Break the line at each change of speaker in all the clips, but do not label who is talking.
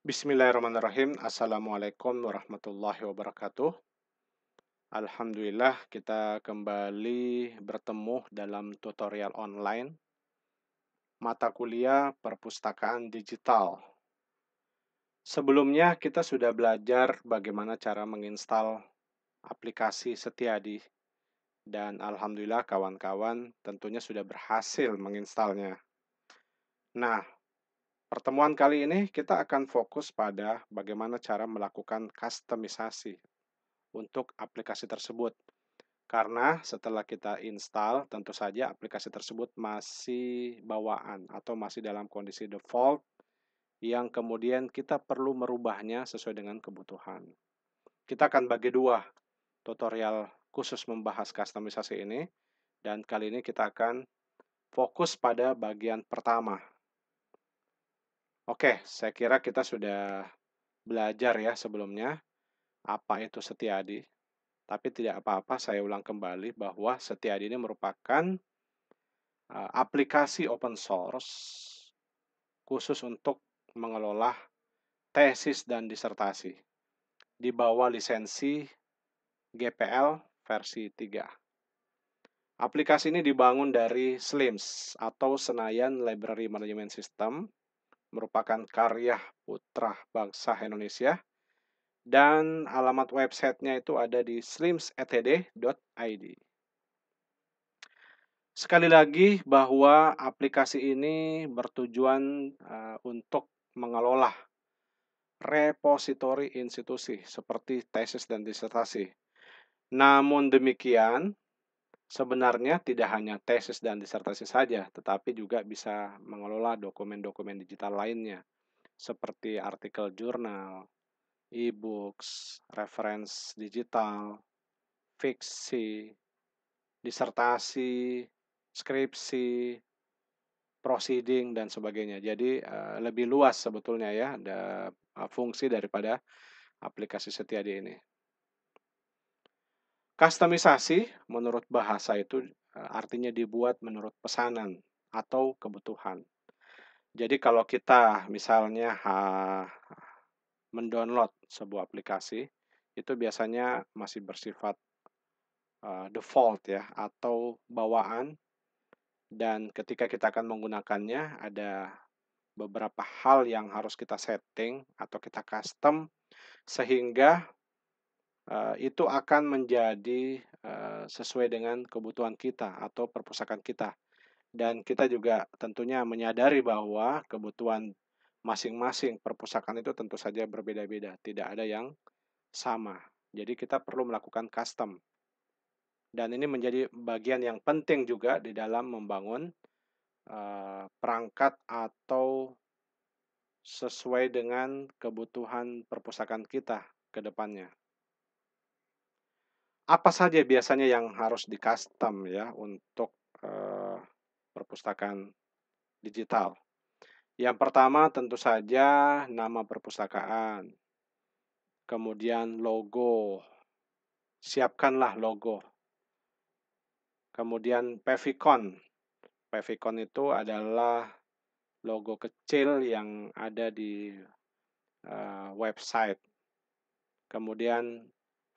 Bismillahirrahmanirrahim. Assalamualaikum warahmatullahi wabarakatuh. Alhamdulillah kita kembali bertemu dalam tutorial online mata kuliah perpustakaan digital. Sebelumnya kita sudah belajar bagaimana cara menginstal aplikasi Setiadi dan alhamdulillah kawan-kawan tentunya sudah berhasil menginstalnya. Nah, pertemuan kali ini kita akan fokus pada bagaimana cara melakukan kustomisasi untuk aplikasi tersebut. Karena setelah kita install, tentu saja aplikasi tersebut masih bawaan atau masih dalam kondisi default yang kemudian kita perlu merubahnya sesuai dengan kebutuhan. Kita akan bagi dua tutorial khusus membahas kustomisasi ini, dan kali ini kita akan fokus pada bagian pertama. Oke, saya kira kita sudah belajar ya sebelumnya apa itu Setiadi. Tapi tidak apa-apa, saya ulang kembali bahwa Setiadi ini merupakan aplikasi open source khusus untuk mengelola tesis dan disertasi di bawah lisensi GPL versi 3. Aplikasi ini dibangun dari SLIMS atau Senayan Library Management System, merupakan karya putra bangsa Indonesia, dan alamat websitenya itu ada di slimsetd.id. Sekali lagi bahwa aplikasi ini bertujuan untuk mengelola repositori institusi seperti tesis dan disertasi. Namun demikian, sebenarnya tidak hanya tesis dan disertasi saja, tetapi juga bisa mengelola dokumen-dokumen digital lainnya, seperti artikel jurnal, e-books, reference digital, fiksi, disertasi, skripsi, proceeding, dan sebagainya. Jadi lebih luas sebetulnya ya ada fungsi daripada aplikasi Setiadi ini. Kustomisasi menurut bahasa itu artinya dibuat menurut pesanan atau kebutuhan. Jadi kalau kita misalnya mendownload sebuah aplikasi, itu biasanya masih bersifat default ya atau bawaan, dan ketika kita akan menggunakannya ada beberapa hal yang harus kita setting atau kita custom sehingga itu akan menjadi sesuai dengan kebutuhan kita atau perpustakaan kita. Dan kita juga tentunya menyadari bahwa kebutuhan masing-masing perpustakaan itu tentu saja berbeda-beda, tidak ada yang sama. Jadi kita perlu melakukan custom. Dan ini menjadi bagian yang penting juga di dalam membangun perangkat atau sesuai dengan kebutuhan perpustakaan kita ke depannya. Apa saja biasanya yang harus di-custom ya untuk perpustakaan digital? Yang pertama tentu saja nama perpustakaan, kemudian logo, siapkanlah logo. Kemudian favicon. Favicon itu adalah logo kecil yang ada di website. Kemudian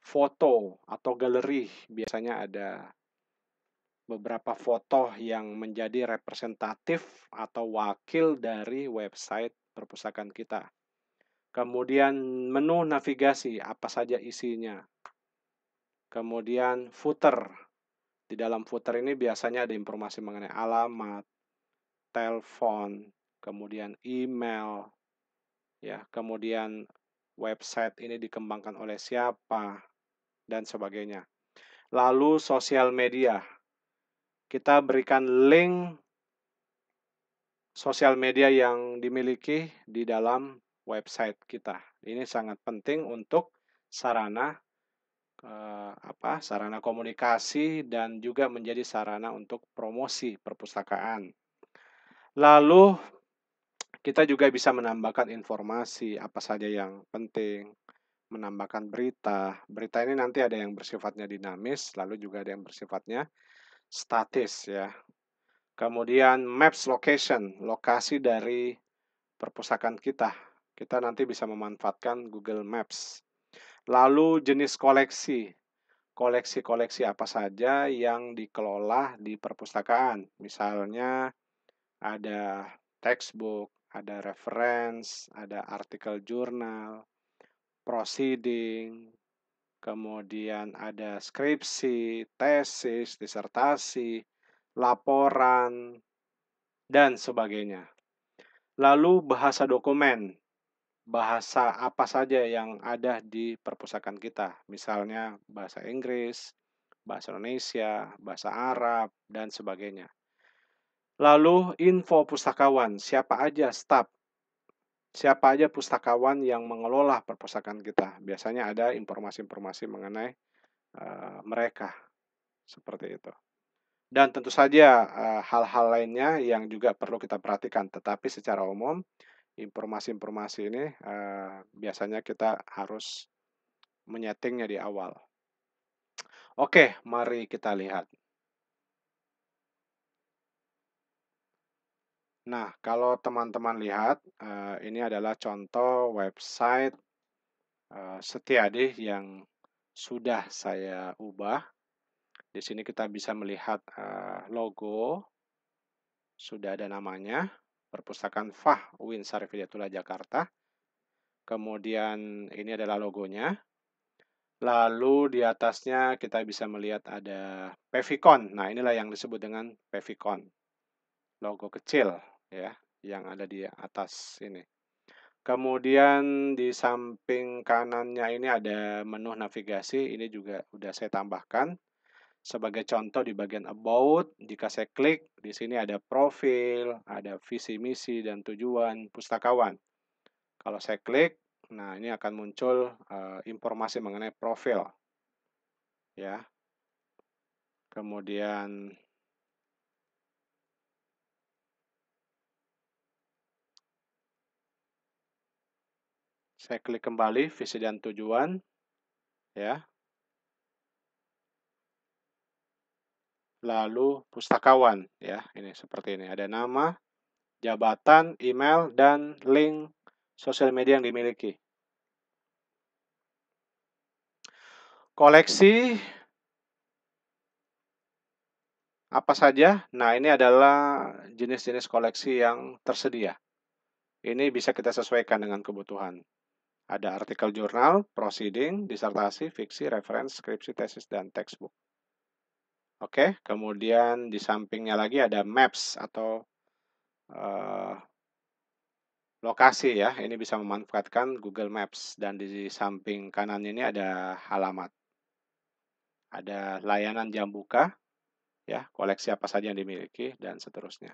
foto atau galeri, biasanya ada beberapa foto yang menjadi representatif atau wakil dari website perpustakaan kita. Kemudian menu navigasi, apa saja isinya. Kemudian footer. Di dalam footer ini biasanya ada informasi mengenai alamat, telepon, kemudian email, ya, kemudian website ini dikembangkan oleh siapa, dan sebagainya. Lalu sosial media. Kita berikan link sosial media yang dimiliki di dalam website kita. Ini sangat penting untuk sarana sarana komunikasi dan juga menjadi sarana untuk promosi perpustakaan. Lalu kita juga bisa menambahkan informasi apa saja yang penting, menambahkan berita. Berita ini nanti ada yang bersifatnya dinamis, lalu juga ada yang bersifatnya statis ya. Kemudian maps location, lokasi dari perpustakaan kita. Kita nanti bisa memanfaatkan Google Maps. Lalu jenis koleksi. Koleksi-koleksi apa saja yang dikelola di perpustakaan. Misalnya ada textbook, ada reference, ada artikel jurnal, proceeding, kemudian ada skripsi, tesis, disertasi, laporan, dan sebagainya. Lalu bahasa dokumen. Bahasa apa saja yang ada di perpustakaan kita. Misalnya bahasa Inggris, bahasa Indonesia, bahasa Arab, dan sebagainya. Lalu info pustakawan, siapa aja pustakawan yang mengelola perpustakaan kita. Biasanya ada informasi-informasi mengenai mereka, seperti itu. Dan tentu saja hal-hal lainnya yang juga perlu kita perhatikan, tetapi secara umum informasi-informasi ini biasanya kita harus menyetingnya di awal. Oke, mari kita lihat. Nah, kalau teman-teman lihat, ini adalah contoh website Setiadi yang sudah saya ubah. Di sini kita bisa melihat logo, sudah ada namanya, Perpustakaan Fah UIN Syarif Hidayatullah Jakarta. Kemudian ini adalah logonya. Lalu di atasnya kita bisa melihat ada Pevicon. Nah, inilah yang disebut dengan Pevicon. Logo kecil ya yang ada di atas ini. Kemudian di samping kanannya ini ada menu navigasi. Ini juga udah saya tambahkan. Sebagai contoh di bagian about, jika saya klik, di sini ada profil, ada visi misi dan tujuan pustakawan. Kalau saya klik, nah ini akan muncul informasi mengenai profil, ya. Kemudian saya klik kembali visi dan tujuan, ya. Lalu pustakawan, ya. Ini seperti ini. Ada nama, jabatan, email, dan link sosial media yang dimiliki. Koleksi apa saja? Nah, ini adalah jenis-jenis koleksi yang tersedia. Ini bisa kita sesuaikan dengan kebutuhan. Ada artikel jurnal, proceeding, disertasi, fiksi, reference, skripsi, tesis, dan textbook. Oke, kemudian di sampingnya lagi ada maps atau lokasi ya. Ini bisa memanfaatkan Google Maps dan di samping kanan ini ada halamat. Ada layanan jam buka, ya, koleksi apa saja yang dimiliki dan seterusnya.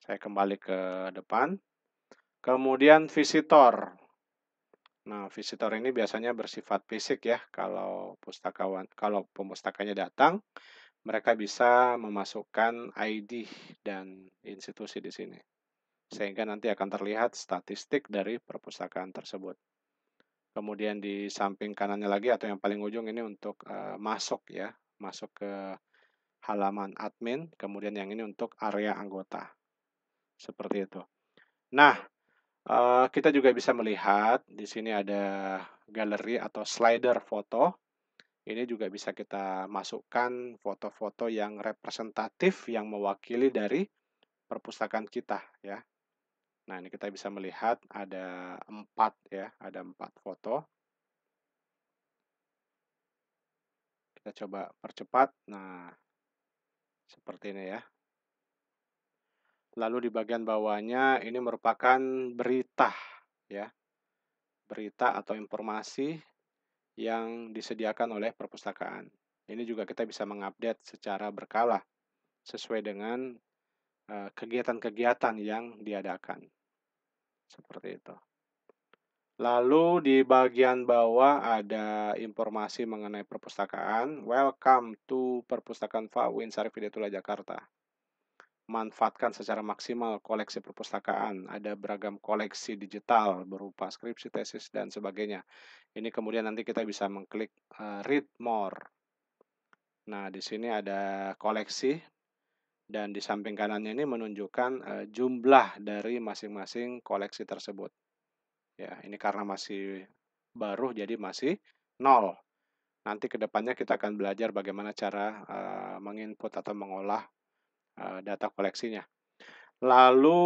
Saya kembali ke depan. Kemudian visitor. Nah, visitor ini biasanya bersifat fisik ya. Kalau pemustakanya datang, mereka bisa memasukkan ID dan institusi di sini. Sehingga nanti akan terlihat statistik dari perpustakaan tersebut. Kemudian di samping kanannya lagi atau yang paling ujung ini untuk masuk ya, masuk ke halaman admin, kemudian yang ini untuk area anggota. Seperti itu. Nah, kita juga bisa melihat di sini ada galeri atau slider foto. Ini juga bisa kita masukkan foto-foto yang representatif yang mewakili dari perpustakaan kita ya. Nah, ini kita bisa melihat ada 4 ya, ada 4 foto. Kita coba percepat. Nah, seperti ini ya. Lalu di bagian bawahnya ini merupakan berita ya. Berita atau informasi yang disediakan oleh perpustakaan. Ini juga kita bisa mengupdate secara berkala sesuai dengan kegiatan-kegiatan yang diadakan. Seperti itu. Lalu di bagian bawah ada informasi mengenai perpustakaan. Welcome to Perpustakaan Fah UIN Syarif Hidayatullah Jakarta. Manfaatkan secara maksimal koleksi perpustakaan. Ada beragam koleksi digital berupa skripsi, tesis, dan sebagainya. Ini kemudian nanti kita bisa mengklik read more. Nah, di sini ada koleksi. Dan di samping kanannya ini menunjukkan jumlah dari masing-masing koleksi tersebut. Ya, ini karena masih baru jadi masih nol. Nanti ke depannya kita akan belajar bagaimana cara menginput atau mengolah data koleksinya. Lalu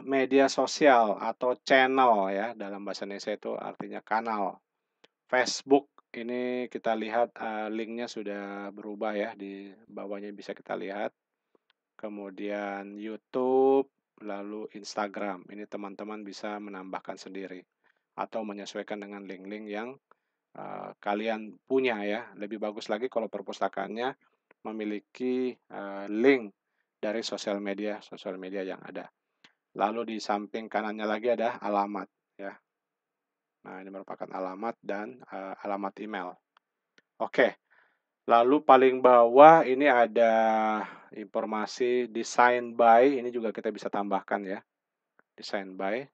media sosial atau channel ya, dalam bahasa Indonesia itu artinya kanal. Facebook ini kita lihat linknya sudah berubah ya, di bawahnya bisa kita lihat. Kemudian YouTube, lalu Instagram. Ini teman-teman bisa menambahkan sendiri atau menyesuaikan dengan link-link yang kalian punya ya. Lebih bagus lagi kalau perpustakaannya memiliki link dari sosial media yang ada. Lalu di samping kanannya lagi ada alamat ya. Nah, ini merupakan alamat dan alamat email. Oke. Lalu paling bawah ini ada informasi design by, ini juga kita bisa tambahkan ya. Design by.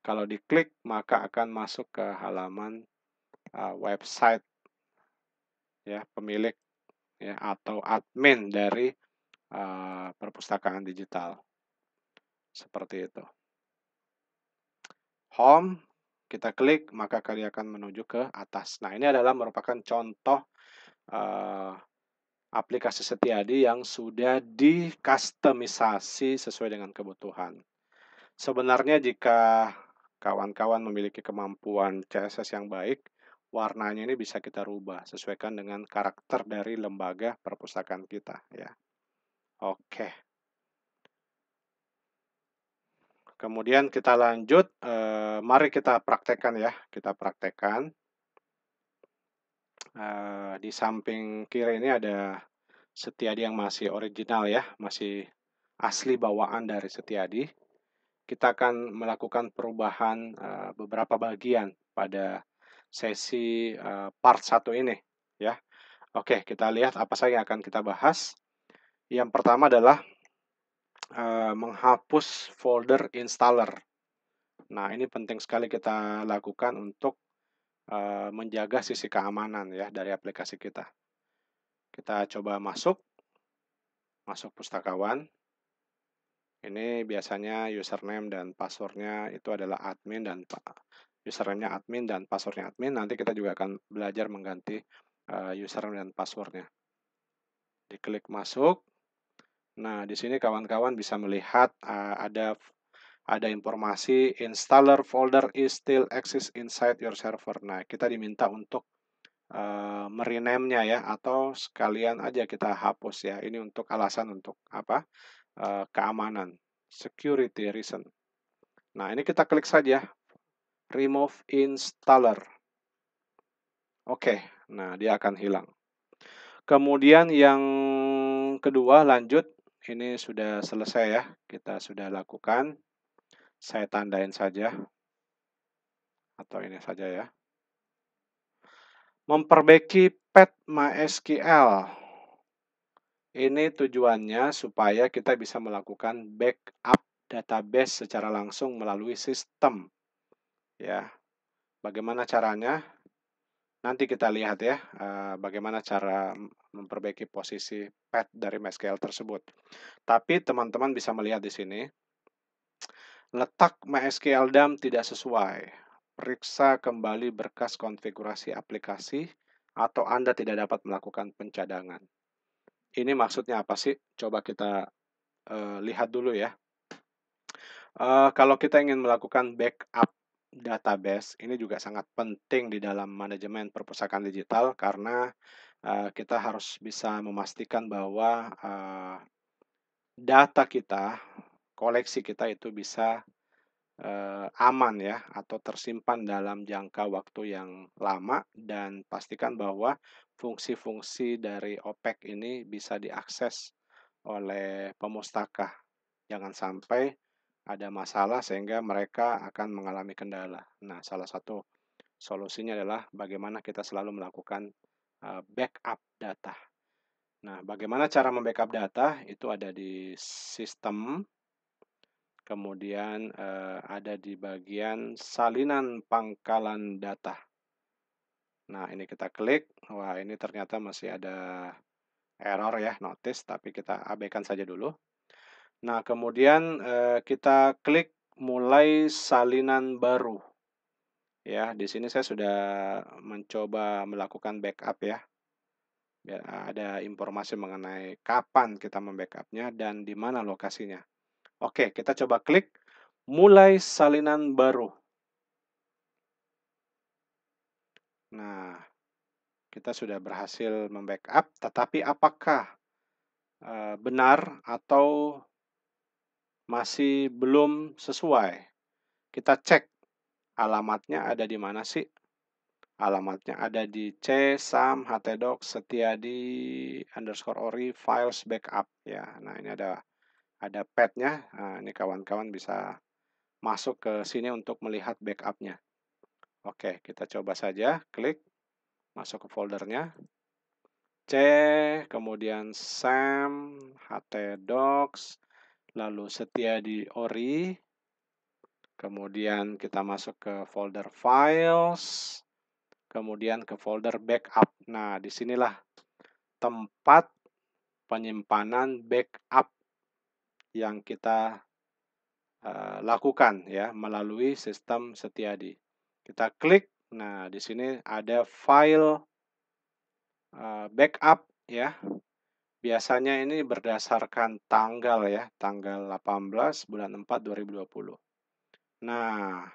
Kalau diklik maka akan masuk ke halaman website ya pemilik ya atau admin dari perpustakaan digital. Seperti itu. Home, kita klik maka kalian akan menuju ke atas. Nah, ini adalah merupakan contoh aplikasi Setiadi yang sudah dikustomisasi sesuai dengan kebutuhan. Sebenarnya jika kawan-kawan memiliki kemampuan CSS yang baik, warnanya ini bisa kita rubah sesuaikan dengan karakter dari lembaga perpustakaan kita ya. Oke. Kemudian kita lanjut, mari kita praktekkan ya, kita praktekkan. Di samping kiri ini ada Setiadi yang masih original ya, masih asli bawaan dari Setiadi. Kita akan melakukan perubahan beberapa bagian pada sesi part 1 ini ya. Oke, kita lihat apa saja yang akan kita bahas. Yang pertama adalah menghapus folder installer. Nah, ini penting sekali kita lakukan untuk menjaga sisi keamanan ya dari aplikasi kita. Kita coba masuk pustakawan. Ini biasanya username dan passwordnya itu adalah admin dan username-nya admin dan passwordnya admin. Nanti kita juga akan belajar mengganti username dan passwordnya. Diklik masuk. Nah, di sini kawan-kawan bisa melihat ada informasi installer folder is still exists inside your server. Nah, kita diminta untuk merename-nya ya atau sekalian aja kita hapus ya. Ini untuk alasan untuk apa? Keamanan, security reason. Nah, ini kita klik saja remove installer. Oke, nah dia akan hilang. Kemudian yang kedua lanjut, ini sudah selesai ya, kita sudah lakukan. Saya tandain saja atau ini saja ya. Memperbaiki pet MySQL. Ini tujuannya supaya kita bisa melakukan backup database secara langsung melalui sistem. Ya, bagaimana caranya? Nanti kita lihat ya, bagaimana cara memperbaiki posisi pet dari MySQL tersebut. Tapi teman-teman bisa melihat di sini, letak MySQL DAM tidak sesuai. Periksa kembali berkas konfigurasi aplikasi atau Anda tidak dapat melakukan pencadangan. Ini maksudnya apa sih? Coba kita lihat dulu ya. Kalau kita ingin melakukan backup database, ini juga sangat penting di dalam manajemen perpustakaan digital karena kita harus bisa memastikan bahwa data kita, koleksi kita itu bisa aman ya atau tersimpan dalam jangka waktu yang lama dan pastikan bahwa fungsi-fungsi dari OPEC ini bisa diakses oleh pemustaka. Jangan sampai ada masalah sehingga mereka akan mengalami kendala. Nah, salah satu solusinya adalah bagaimana kita selalu melakukan backup data. Nah, bagaimana cara membackup data? Itu ada di sistem, kemudian ada di bagian salinan pangkalan data. Nah, ini kita klik. Wah, ini ternyata masih ada error ya, notice, tapi kita abaikan saja dulu. Nah, kemudian kita klik mulai salinan baru. Ya, di sini saya sudah mencoba melakukan backup ya. Biar ada informasi mengenai kapan kita membackup-nya dan di mana lokasinya. Oke, kita coba klik mulai salinan baru. Nah, kita sudah berhasil membackup, tetapi apakah benar atau masih belum sesuai? Kita cek alamatnya ada di mana sih? Alamatnya ada di c_sam_htdocs_setiadi_ori files backup ya. Nah, ini ada path-nya. Nah, ini kawan-kawan bisa masuk ke sini untuk melihat backup-nya. Oke, kita coba saja klik masuk ke foldernya. C, kemudian sam, htdocs, lalu setiadi_ori. Kemudian kita masuk ke folder files, kemudian ke folder backup. Nah, disinilah tempat penyimpanan backup yang kita lakukan ya melalui sistem Setiadi. Kita klik, nah di sini ada file backup ya. Biasanya ini berdasarkan tanggal ya, tanggal 18 bulan 4 2020. Nah,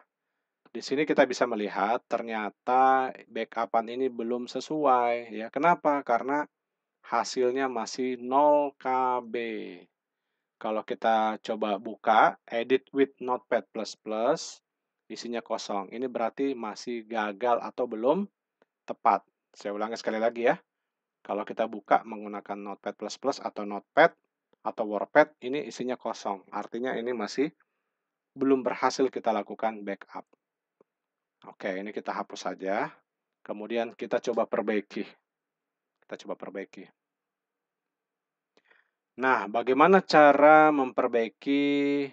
di sini kita bisa melihat ternyata backupan ini belum sesuai ya. Kenapa? Karena hasilnya masih 0 KB. Kalau kita coba buka edit with Notepad++, isinya kosong. Ini berarti masih gagal atau belum tepat. Saya ulangi sekali lagi ya. Kalau kita buka menggunakan Notepad++ atau Notepad atau WordPad, ini isinya kosong. Artinya ini masih belum berhasil kita lakukan backup. Oke, ini kita hapus saja. Kemudian kita coba perbaiki. Kita coba perbaiki. Nah, bagaimana cara memperbaiki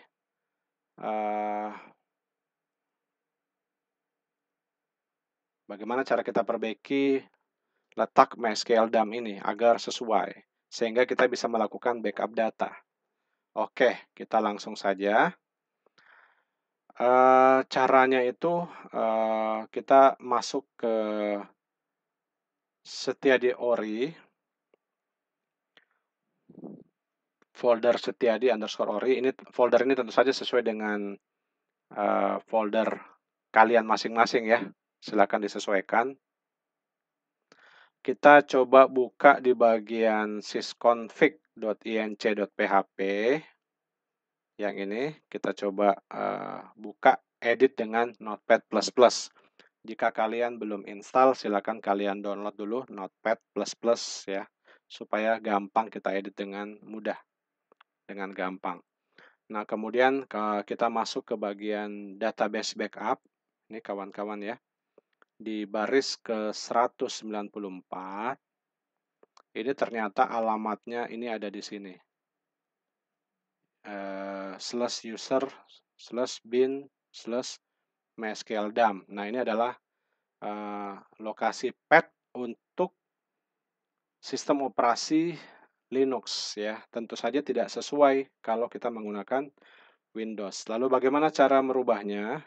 bagaimana cara kita perbaiki letak MySQL DAM ini agar sesuai, sehingga kita bisa melakukan backup data. Oke, kita langsung saja. Caranya itu kita masuk ke Setiadi_ori, folder Setiadi_ori. Ini folder ini tentu saja sesuai dengan folder kalian masing-masing ya. Silakan disesuaikan. Kita coba buka di bagian sysconfig.inc.php. Yang ini kita coba buka edit dengan Notepad++. Jika kalian belum install, silakan kalian download dulu Notepad++ ya, supaya gampang kita edit dengan mudah, dengan gampang. Nah, kemudian kita masuk ke bagian database backup. Ini kawan-kawan ya. Di baris ke 194, ini ternyata alamatnya ini ada di sini. /user/bin/mysqldam. Nah, ini adalah lokasi path untuk sistem operasi Linux ya. Tentu saja tidak sesuai kalau kita menggunakan Windows. Lalu bagaimana cara merubahnya?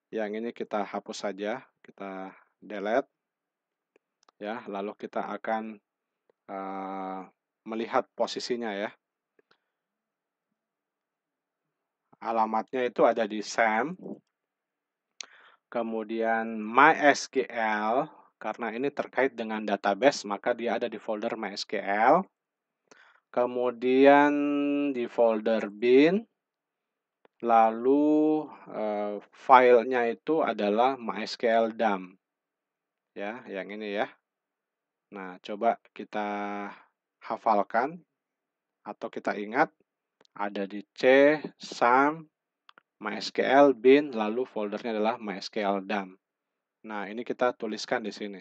Yang ini kita hapus saja, kita delete ya. Lalu kita akan melihat posisinya ya. Alamatnya itu ada di SAM, kemudian MySQL, karena ini terkait dengan database, maka dia ada di folder MySQL. Kemudian di folder bin, lalu filenya itu adalah MySQL DAM. Ya, yang ini ya. Nah, coba kita hafalkan atau kita ingat ada di C, SAM, MySQL, bin, lalu foldernya adalah MySQL DAM. Nah, ini kita tuliskan di sini.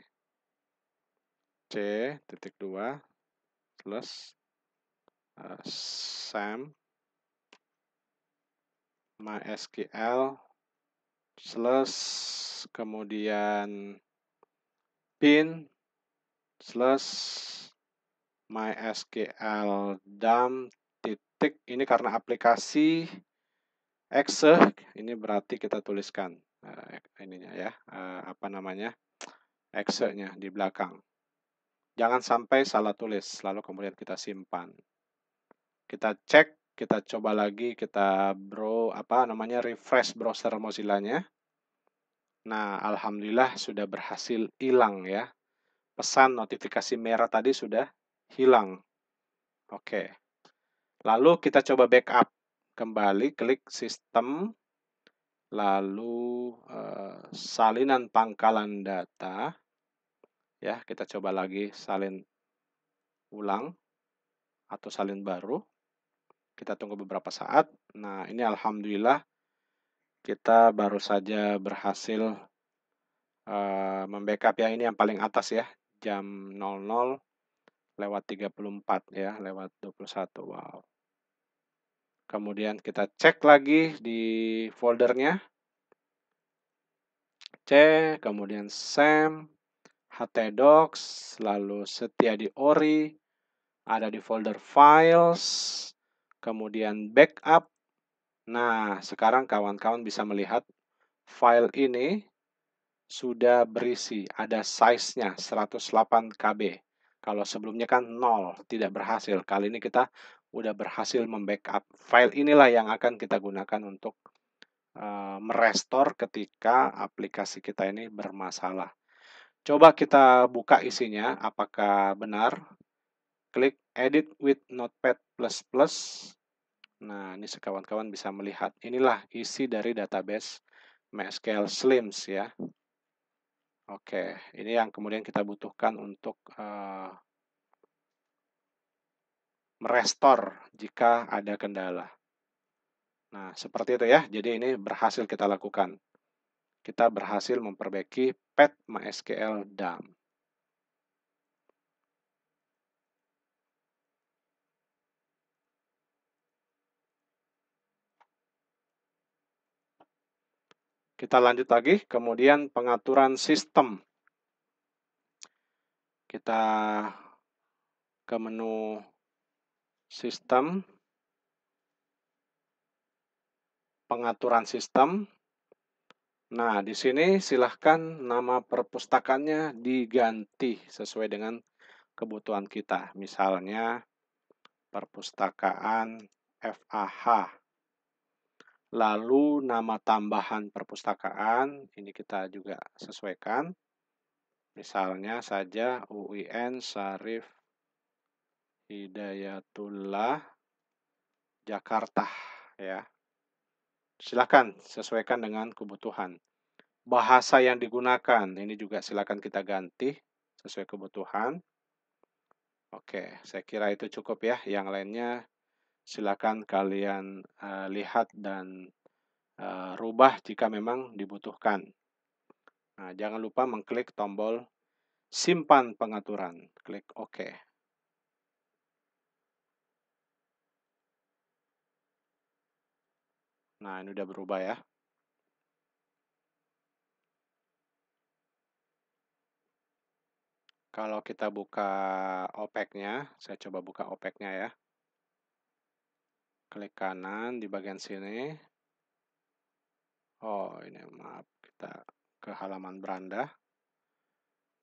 C.2 plus SAM MySQL plus kemudian bin plus MySQL DAM titik, ini karena aplikasi exe, ini berarti kita tuliskan ininya ya, apa namanya, exe-nya di belakang. Jangan sampai salah tulis, lalu kemudian kita simpan. Kita cek, kita coba lagi, kita refresh browser Mozilla-nya. Nah, alhamdulillah sudah berhasil hilang ya. Pesan notifikasi merah tadi sudah hilang. Oke. Lalu kita coba backup. Kembali klik sistem, lalu salinan pangkalan data. Ya, kita coba lagi salin ulang atau salin baru. Kita tunggu beberapa saat. Nah, ini alhamdulillah kita baru saja berhasil membackup ya, ini yang paling atas ya, jam 00:34 ya, lewat 21. Wow. Kemudian kita cek lagi di foldernya. Cek, kemudian SAM, htdocs, lalu Setiadi Ori, ada di folder files, kemudian backup. Nah, sekarang kawan-kawan bisa melihat file ini sudah berisi, ada size-nya 108 KB. Kalau sebelumnya kan 0, tidak berhasil. Kali ini kita udah berhasil membackup. File inilah yang akan kita gunakan untuk merestore ketika aplikasi kita ini bermasalah. Coba kita buka isinya, apakah benar. Klik Edit with Notepad++. Nah, ini kawan-kawan bisa melihat. Inilah isi dari database MySQL Slims ya. Oke, ini yang kemudian kita butuhkan untuk merestore jika ada kendala. Nah, seperti itu ya. Jadi ini berhasil kita lakukan. Kita berhasil memperbaiki path MySQL DAM. Kita lanjut lagi, kemudian pengaturan sistem. Kita ke menu sistem, pengaturan sistem. Nah, di sini silahkan nama perpustakaannya diganti sesuai dengan kebutuhan kita. Misalnya, perpustakaan FAH. Lalu nama tambahan perpustakaan, ini kita juga sesuaikan. Misalnya saja UIN Syarif Hidayatullah Jakarta ya. Silakan sesuaikan dengan kebutuhan. Bahasa yang digunakan, ini juga silakan kita ganti sesuai kebutuhan. Oke, saya kira itu cukup ya. Yang lainnya silakan kalian lihat dan rubah jika memang dibutuhkan. Nah, jangan lupa mengklik tombol simpan pengaturan. Klik OK. Nah, ini udah berubah ya. Kalau kita buka OPEC-nya, saya coba buka OPEC-nya ya. Klik kanan di bagian sini. Oh, ini maaf, kita ke halaman beranda.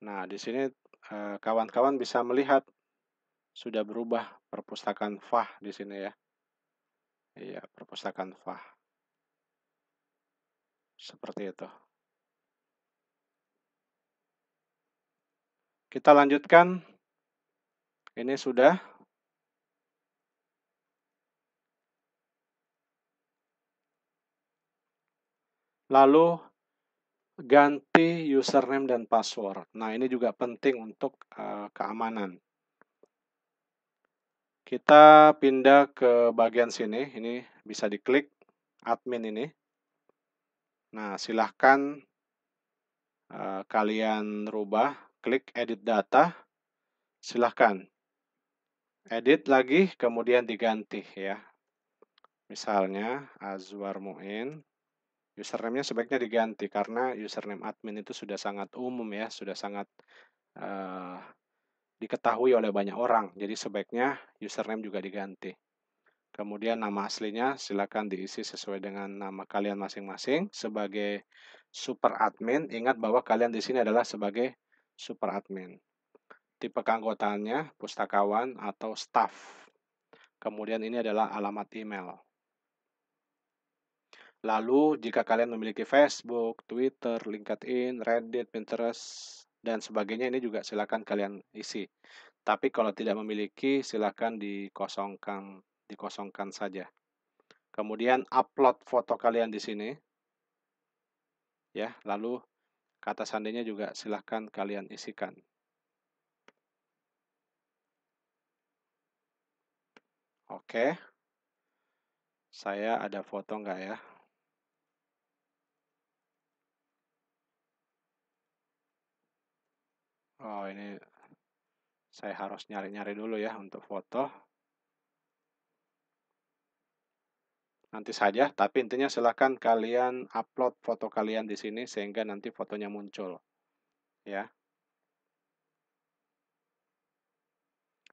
Nah, di sini kawan-kawan bisa melihat sudah berubah perpustakaan FAH di sini ya. Iya, perpustakaan FAH. Seperti itu. Kita lanjutkan. Ini sudah. Lalu ganti username dan password. Nah, ini juga penting untuk keamanan. Kita pindah ke bagian sini. Ini bisa diklik admin ini. Nah, silahkan kalian rubah. Klik edit data. Silahkan. Edit lagi, kemudian diganti ya. Misalnya Azwar Muin. Username-nya sebaiknya diganti karena username admin itu sudah sangat umum ya, sudah sangat diketahui oleh banyak orang. Jadi sebaiknya username juga diganti. Kemudian nama aslinya silakan diisi sesuai dengan nama kalian masing-masing. Sebagai super admin, ingat bahwa kalian di sini adalah sebagai super admin. Tipe keanggotaannya pustakawan atau staff. Kemudian ini adalah alamat email. Lalu jika kalian memiliki Facebook, Twitter, LinkedIn, Reddit, Pinterest, dan sebagainya, ini juga silakan kalian isi. Tapi kalau tidak memiliki, silakan dikosongkan saja. Kemudian upload foto kalian di sini, ya. Lalu kata sandinya juga silakan kalian isikan. Oke, saya ada foto nggak ya? Oh, ini saya harus nyari-nyari dulu ya untuk foto. Nanti saja, tapi intinya silakan kalian upload foto kalian di sini sehingga nanti fotonya muncul, ya.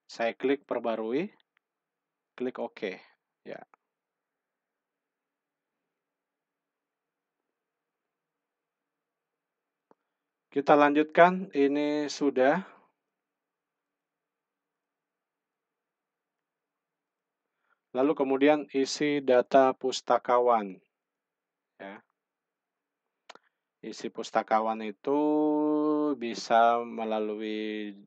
Saya klik perbarui, klik OK, ya. Kita lanjutkan, ini sudah. Lalu kemudian isi data pustakawan, ya. Isi pustakawan itu bisa melalui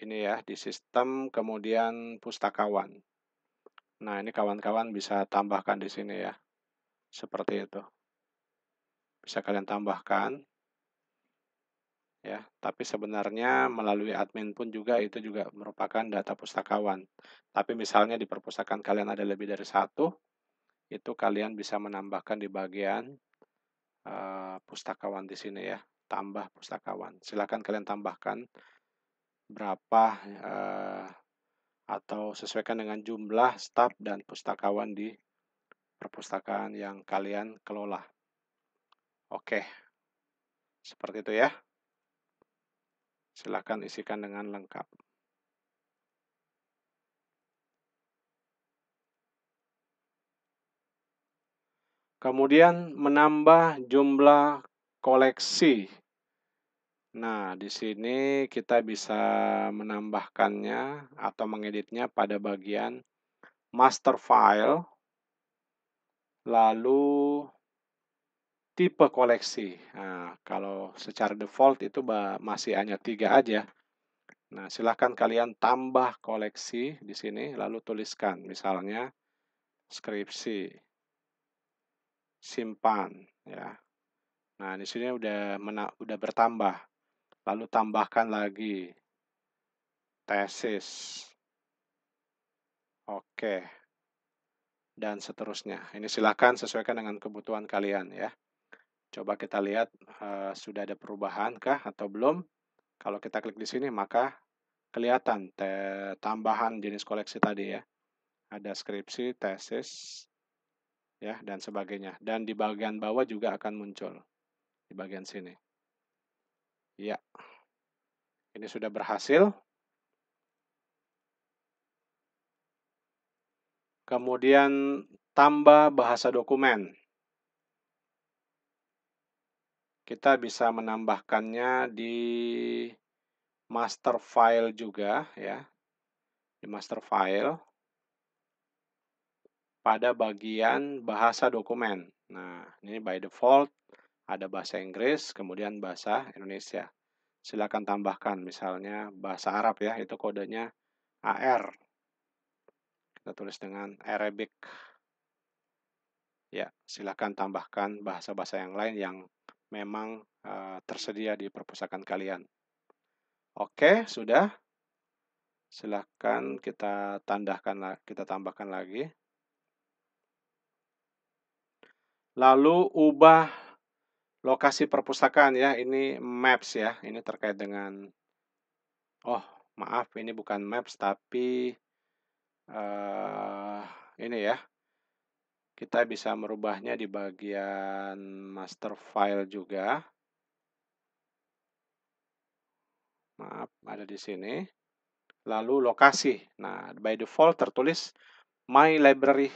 ini ya, di sistem kemudian pustakawan. Nah, ini kawan-kawan bisa tambahkan di sini ya. Seperti itu. Bisa kalian tambahkan. Ya, tapi sebenarnya melalui admin pun juga itu juga merupakan data pustakawan. Tapi misalnya di perpustakaan kalian ada lebih dari satu, itu kalian bisa menambahkan di bagian pustakawan di sini ya, tambah pustakawan. Silakan kalian tambahkan berapa atau sesuaikan dengan jumlah staf dan pustakawan di perpustakaan yang kalian kelola. Oke, seperti itu ya. Silakan isikan dengan lengkap. Kemudian menambah jumlah koleksi. Nah, di sini kita bisa menambahkannya atau mengeditnya pada bagian master file, lalu tipe koleksi. Nah, kalau secara default itu masih hanya 3 aja. Nah, silahkan kalian tambah koleksi di sini, lalu tuliskan, misalnya skripsi, simpan, ya. Nah, di sini udah bertambah. Lalu tambahkan lagi tesis. Oke. Dan seterusnya. Ini silakan sesuaikan dengan kebutuhan kalian ya. Coba kita lihat sudah ada perubahan kah atau belum. Kalau kita klik di sini maka kelihatan tambahan jenis koleksi tadi ya. Ada skripsi, tesis, ya dan sebagainya. Dan di bagian bawah juga akan muncul di bagian sini. Ya, ini sudah berhasil. Kemudian tambah bahasa dokumen. Kita bisa menambahkannya di master file juga ya. Di master file pada bagian bahasa dokumen. Nah, ini by default ada bahasa Inggris, kemudian bahasa Indonesia. Silakan tambahkan misalnya bahasa Arab ya, itu kodenya AR. Kita tulis dengan Arabic. Ya, silakan tambahkan bahasa-bahasa yang lain yang memang tersedia di perpustakaan kalian. Oke, sudah. Silakan kita tambahkan lagi. Lalu ubah lokasi perpustakaan ya, ini maps ya, ini terkait dengan, oh maaf ini bukan maps tapi ini ya, kita bisa merubahnya di bagian master file juga. Maaf, ada di sini. lalu lokasi. Nah, by default tertulis My Library.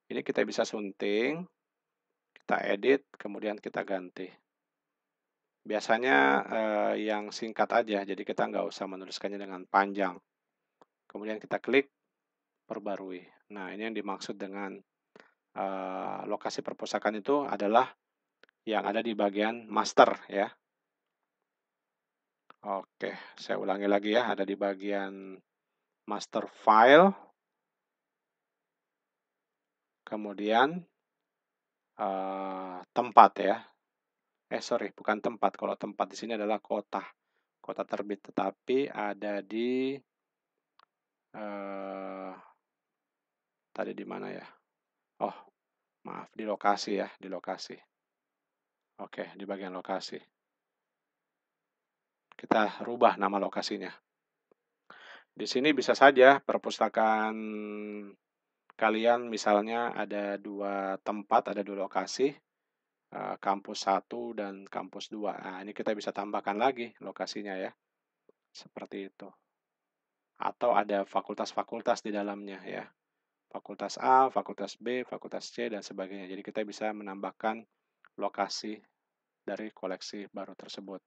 Ini kita bisa sunting, kita edit, kemudian kita ganti. Biasanya yang singkat aja, jadi kita nggak usah menuliskannya dengan panjang. Kemudian kita klik perbarui. Nah, ini yang dimaksud dengan lokasi perpustakaan itu adalah yang ada di bagian master ya. Oke, saya ulangi lagi ya, ada di bagian master file, kemudian tempat ya. Sorry, bukan tempat. Kalau tempat di sini adalah kota, kota terbit. Tetapi ada di tadi di mana ya? Oh, maaf, di lokasi ya, di lokasi. Oke, di bagian lokasi. Kita rubah nama lokasinya. Di sini bisa saja perpustakaan kalian misalnya ada 2 tempat, ada 2 lokasi, kampus 1 dan kampus 2. Nah, ini kita bisa tambahkan lagi lokasinya ya, seperti itu. Atau ada fakultas-fakultas di dalamnya ya, fakultas A, fakultas B, fakultas C, dan sebagainya. Jadi kita bisa menambahkan lokasi dari koleksi baru tersebut.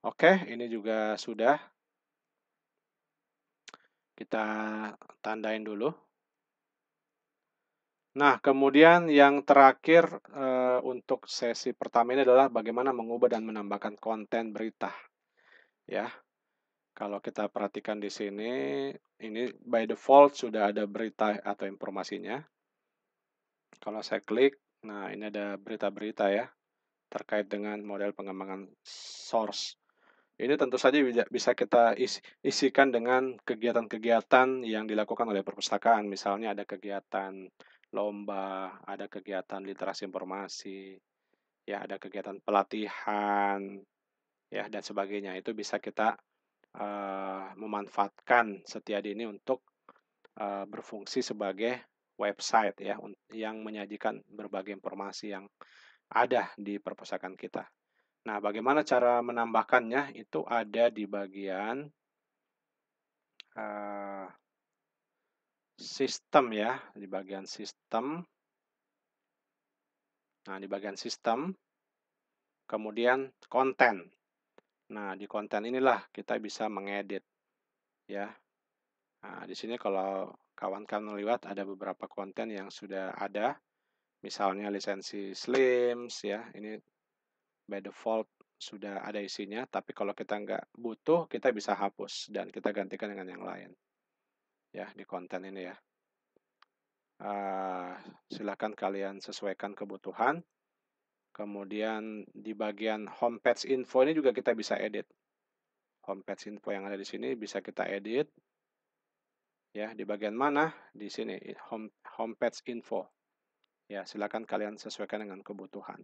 Oke, ini juga sudah. Kita tandain dulu. Nah, kemudian yang terakhir untuk sesi pertama ini adalah bagaimana mengubah dan menambahkan konten berita. Ya, kalau kita perhatikan di sini, ini by default sudah ada berita atau informasinya. Kalau saya klik, nah ini ada berita-berita ya terkait dengan model pengembangan source. Ini tentu saja bisa kita isikan dengan kegiatan-kegiatan yang dilakukan oleh perpustakaan. Misalnya ada kegiatan lomba, ada kegiatan literasi informasi, ya ada kegiatan pelatihan, ya dan sebagainya. Itu bisa kita memanfaatkan Setiadi ini untuk berfungsi sebagai website ya yang menyajikan berbagai informasi yang ada di perpustakaan kita. Nah, bagaimana cara menambahkannya? Itu ada di bagian sistem ya, di bagian sistem. Nah, di bagian sistem, kemudian konten. Nah, di konten inilah kita bisa mengedit ya. Nah, di sini kalau kawan-kawan lihat ada beberapa konten yang sudah ada, misalnya lisensi Slims ya, ini by default sudah ada isinya, tapi kalau kita nggak butuh, kita bisa hapus dan kita gantikan dengan yang lain. Ya, di konten ini ya. Silakan kalian sesuaikan kebutuhan. Kemudian di bagian homepage info ini juga kita bisa edit. Homepage info yang ada di sini bisa kita edit. Ya, di bagian mana? Di sini homepage info. Ya, silakan kalian sesuaikan dengan kebutuhan.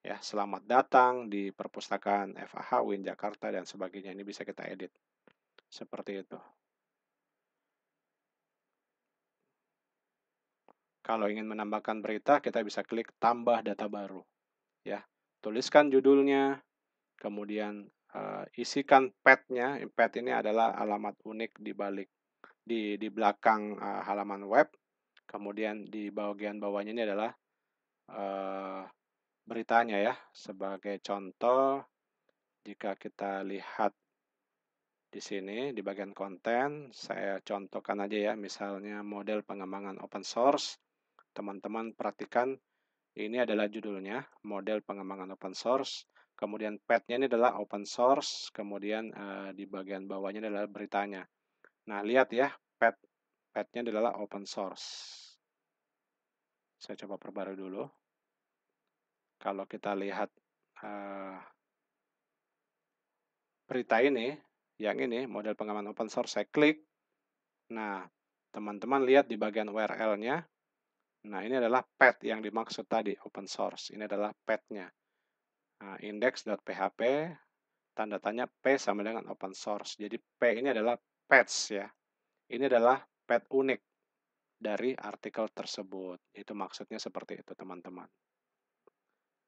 Ya, selamat datang di perpustakaan FAH UIN Jakarta dan sebagainya. Ini bisa kita edit. Seperti itu. Kalau ingin menambahkan berita, kita bisa klik tambah data baru. Ya, tuliskan judulnya, kemudian isikan pad-nya. Pad ini adalah alamat unik di belakang halaman web. Kemudian di bagian bawahnya ini adalah beritanya ya. Sebagai contoh, jika kita lihat di sini di bagian konten, saya contohkan aja ya, misalnya model pengembangan open source. Teman-teman perhatikan, ini adalah judulnya, model pengembangan open source. Kemudian pad-nya ini adalah open source, kemudian di bagian bawahnya adalah beritanya. Nah, lihat ya, pad-nya adalah open source. Saya coba perbarui dulu. Kalau kita lihat berita ini, yang ini, model pengembangan open source, saya klik. Nah, teman-teman lihat di bagian URL-nya. Nah, ini adalah pad yang dimaksud tadi, open source. Ini adalah pad-nya. Nah, index.php, tanda tanya P sama dengan open source. Jadi P ini adalah patch ya. Ini adalah pad unik dari artikel tersebut. Itu maksudnya seperti itu, teman-teman.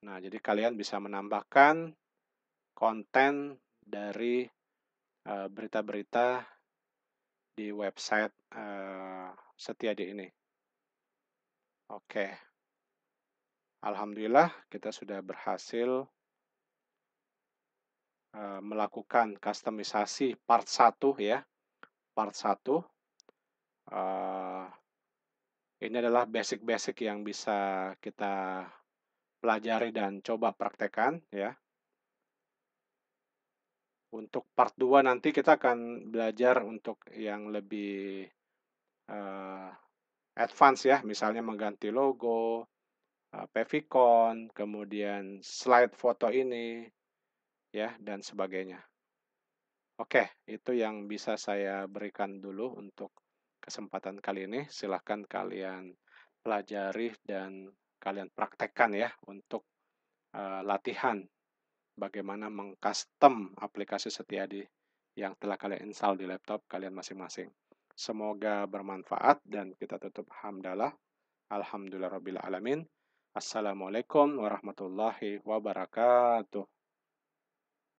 Nah, jadi kalian bisa menambahkan konten dari berita-berita di website, Setiadi ini. Oke, alhamdulillah kita sudah berhasil, melakukan kustomisasi part satu ya, part satu. Ini adalah basic-basic yang bisa kita pelajari dan coba praktekkan ya. Untuk part 2 nanti kita akan belajar untuk yang lebih, eee, advance ya, misalnya mengganti logo, favicon, kemudian slide foto ini, ya, dan sebagainya. Oke, itu yang bisa saya berikan dulu untuk kesempatan kali ini. Silahkan kalian pelajari dan kalian praktekkan ya untuk, latihan bagaimana mengcustom aplikasi Setiadi yang telah kalian install di laptop kalian masing-masing. Semoga bermanfaat dan kita tutup hamdalah. Alhamdulillahirabbil alamin. Assalamualaikum warahmatullahi wabarakatuh.